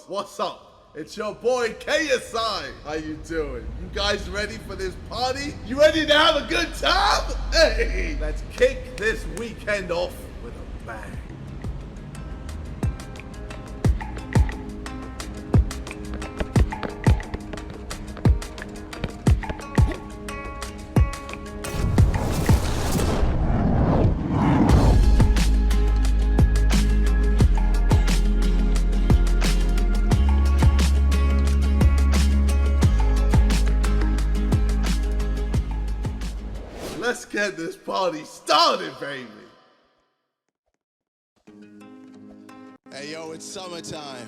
What's up? It's your boy KSI. How you doing? You guys ready for this party? You ready to have a good time? Hey, let's kick this weekend off with a bang. Let's get this party started, baby. Hey yo, it's summertime.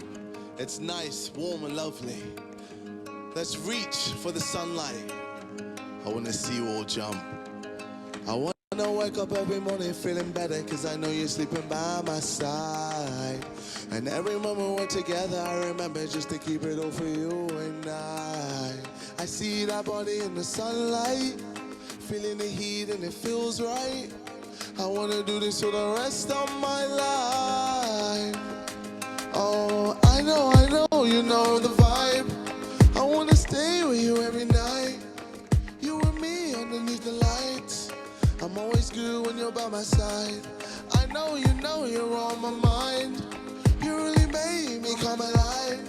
It's nice, warm and lovely. Let's reach for the sunlight. I wanna see you all jump. I wanna wake up every morning feeling better, cause I know you're sleeping by my side. And every moment we're together, I remember just to keep it all for you and I see that body in the sunlight, feeling the heat and it feels right. I wanna do this for the rest of my life. Oh, I know, you know the vibe. I wanna stay with you every night. You and me underneath the lights. I'm always good when you're by my side. I know you're on my mind. You really made me come alive.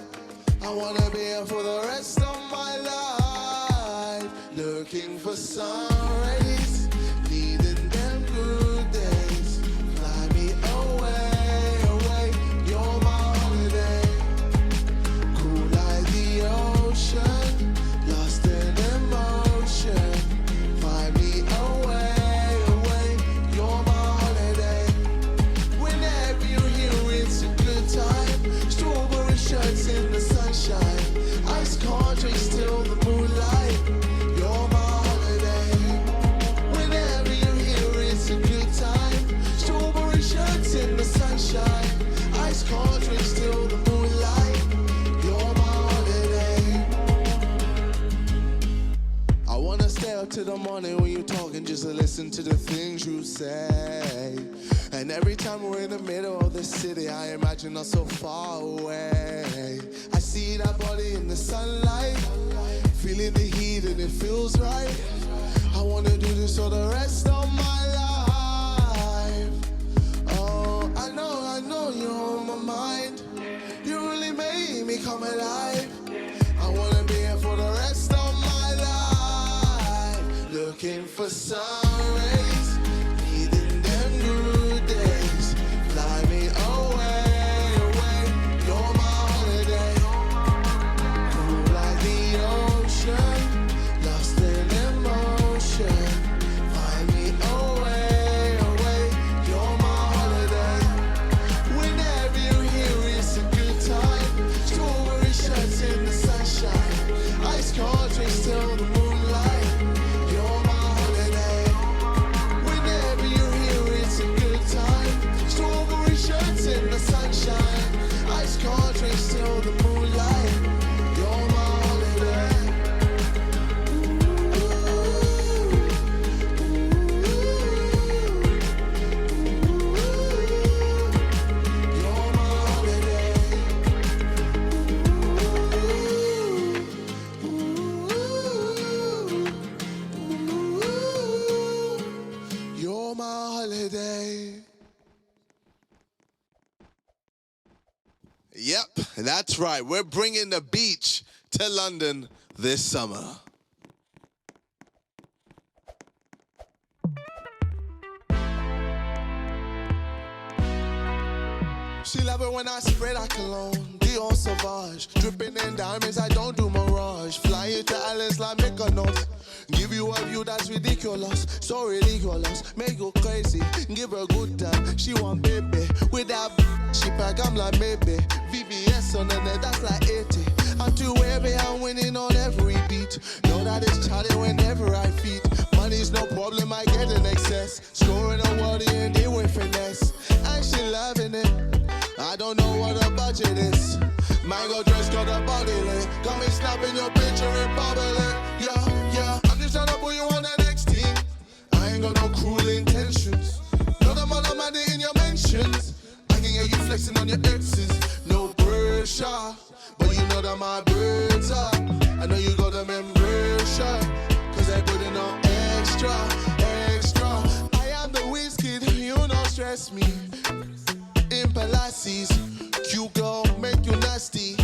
I wanna be here for the rest of my life. Looking for sun rays, needing them good days. Fly me away, away, you're my holiday. Cool like the ocean, lost in emotion. Fly me away, away, you're my holiday. Whenever you're here, it's a good time. Strawberry shirts in the sunshine, ice cold drinks till the moonlight. You're my holiday. Whenever you're here, it's a good time. Strawberry shirts in the sunshine, ice cold drinks till the moonlight. You're my holiday. I wanna stay up till the morning when you're talking, just to listen to the things you say. And every time we're in the middle of the city, I imagine us so far away. I see that body in the sunlight, feeling the heat and it feels right. I wanna do this for the rest of my life. Oh, I know you're on my mind. You really made me come alive. I wanna be here for the rest of my life. Looking for sun rays, needing them good days. Fly me away, away, you're my holiday. Cool like the ocean, lost in emotion. Find me away, away, you're my holiday. Whenever you're here, it's a good time. Strawberry shirts in the sunshine, ice cold drinks till the moonlight. You're my holiday. Whenever you're here, it's a good time. Strawberry shirts in the sunshine, ice cold drinks till the moonlight. You're my holiday. You're my holiday. You're my holiday. Yep, that's right. We're bringing the beach to London this summer. She love it when I spray that cologne, Dior Sauvage, dripping in diamonds, I don't do mirage. Fly you to Alice like Mykonos, give you a view that's ridiculous, so ridiculous, make you crazy, give her a good time. She want baby, with that she pack, I'm like maybe, VVS on the net, that's like 80. I'm too wavy, I'm winning on every beat. Know that it's Charlie whenever I feed. Money's no problem, I get in excess. Scoring a worldie and they with finesse, and she loving it. I don't know what the budget is. Mango dress got a body lit. Got me snapping your picture in public. Yeah, I'm just trying to put you on the next team. I ain't got no cruel intentions. Know the mother money in your mentions. I can hear you flexing on your exes. No pressure. impress me. In Palaces, cute girl, make you nasty.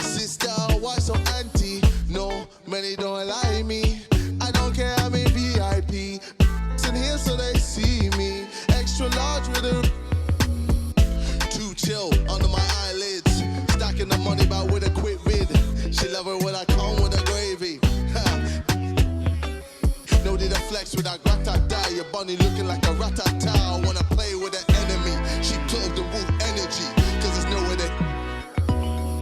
Sister, why so anti? No, many don't like me. I don't care, I'm in VIP. In here so they see me. Extra large with a too chill under my eyelids. Stacking the money back with a quick bid. She love it when I come with a gravy. No need to flex with that gratata. Your bunny looking like a ratata. I wanna play with the enemy. She plugged the wolf energy, cause there's nowhere that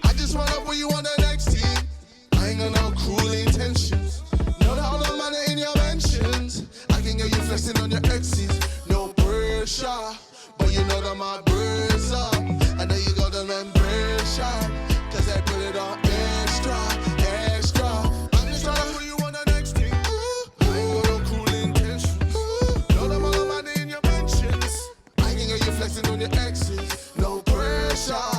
I just wanna put you on the next team. I ain't got no cruel intentions. Not how the money in your mentions. I can get you flexing on your exes. No pressure, but you know that my birds up. I know you got them pressure, cause I put it on extra, extra. I'm just trying to put you on the next team. I ain't got no cruel intentions. Know that all the money in your mentions. I can get you flexing on your exes. No pressure,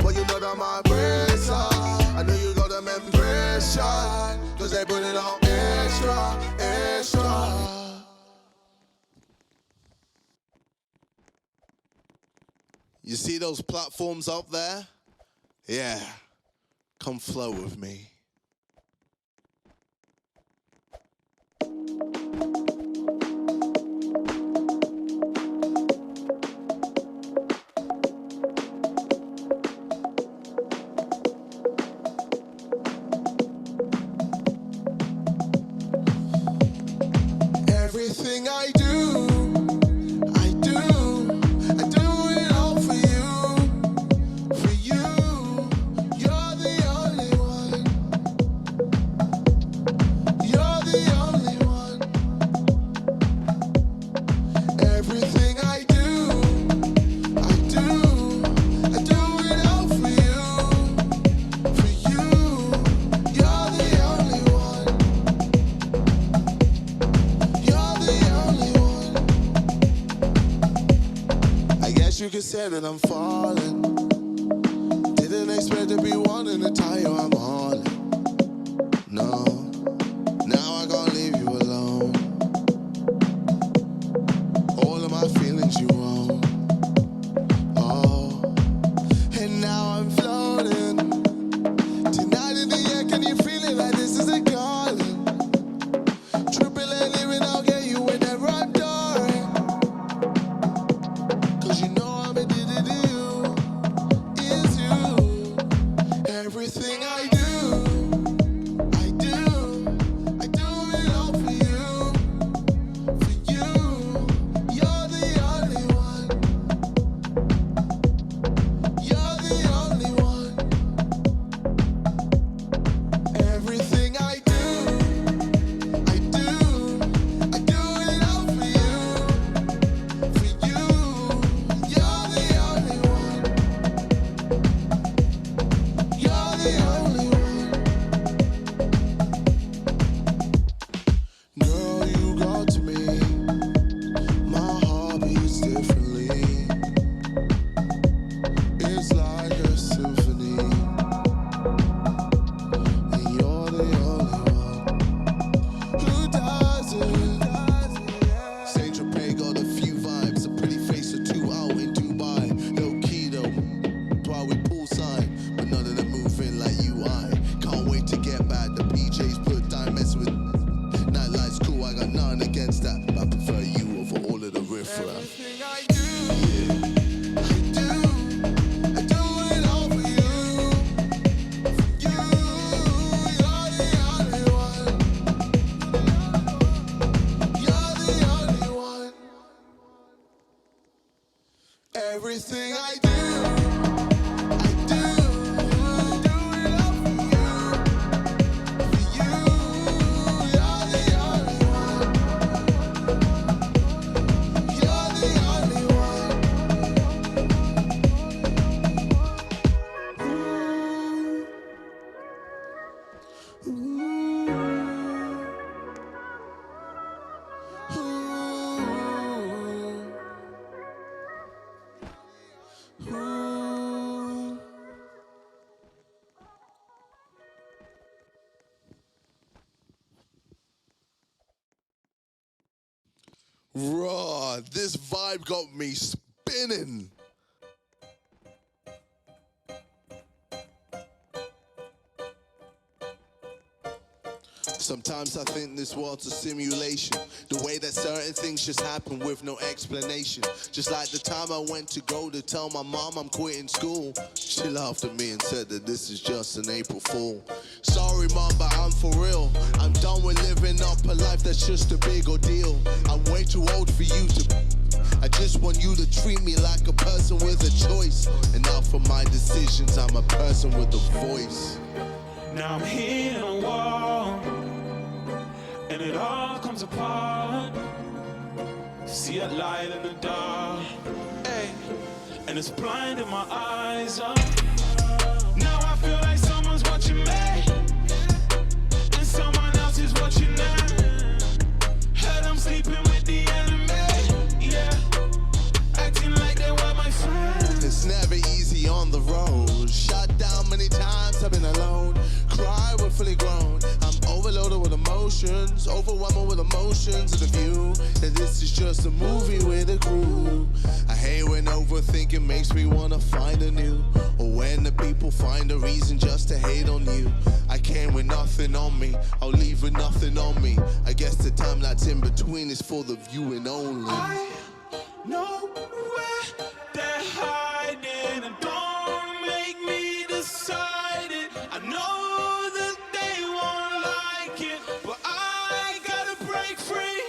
but you know that my birds up. I know you got them pressure, cause they put it on extra, extra. You see those platforms up there? Yeah, come flow with me. Everything I do it all for you, for you. You're the only one. You're the only one. Everything I do it all for you, for you. You're the only one. You're the only one. I guess you could say that I'm falling. Didn't expect to be wanting to tell you I'm all in. No, now I can't leave you alone. All of my feelings you own. Oh, and now I'm floating. Tonight in the air, can you feel it like this is a calling? Triple A living, I'll get you whenever I'm dark. Cause you know I'm addicted to you, is you. Everything I do it all for you, for you. You're the only one. You're the only one. Everything I do it all for you, for you. You're the only one. You're the only one. Girl, you got to me. My heart beats differently. It's like a symphony. And you're the only one who does it. Saint Tropez got a few vibes. A pretty face or two out in Dubai. Low key though, while we poolside, but none of them moving like you. I can't wait to get back. The PJs put time mess with. Nightlife's cool, I got nothing against that. I prefer you over all of the riffraff. Everything I do it all for you, for you. You're the only one. You're the only one. Everything I do it all for you, for you. You're the only one. You're the only one. Ooh. Ooh. Ooh. Raw, this vibe got me spinning. Sometimes I think this world's a simulation. The way that certain things just happen with no explanation. Just like the time I went to go to tell my mom I'm quitting school. She laughed at me and said that this is just an April Fool. Sorry mom, but I'm for real. I'm done with living up a life that's just a big ordeal. I'm way too old for you to... I just want you to treat me like a person with a choice. And now for my decisions, I'm a person with a voice. Now I'm hitting a wall, and it all comes apart. See a light in the dark, hey, and it's blinding my eyes up. Now I feel like someone's watching me, and someone else is watching them. Heard I'm sleeping with the enemy, yeah, acting like they were my friends. It's never easy on the road. Shut down many times, I've been alone. Cry, we're fully grown. I'm overloaded with emotions, overwhelmed with emotions, and the view that this is just a movie with a crew. I hate when overthinking makes me wanna find a new, or when the people find a reason just to hate on you. I came with nothing on me, I'll leave with nothing on me. I guess the time that's in between is for the viewing only. I know where they're hiding, and don't make me decide it. I know that they won't like it, but I gotta break free.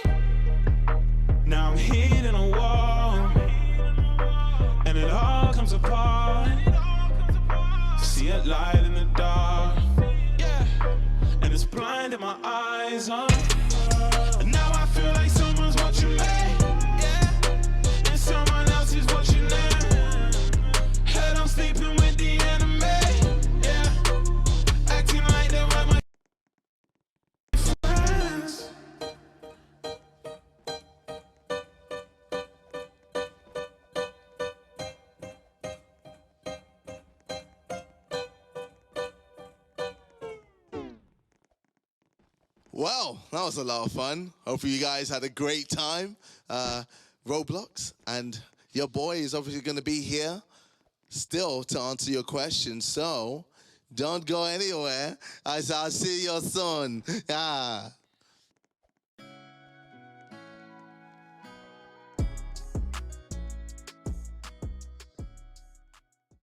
Now I'm hitting a wall, and it all comes apart. See a light in the dark, yeah, and it's blinding my eyes up. And now I feel like someone's watching me, yeah, and someone else is watching them. Heard I'm sleeping with the enemy, yeah, acting like they were my friends. Well, that was a lot of fun. Hopefully you guys had a great time. Roblox, and your boy is obviously going to be here still to answer your questions. So don't go anywhere, as I'll see you soon.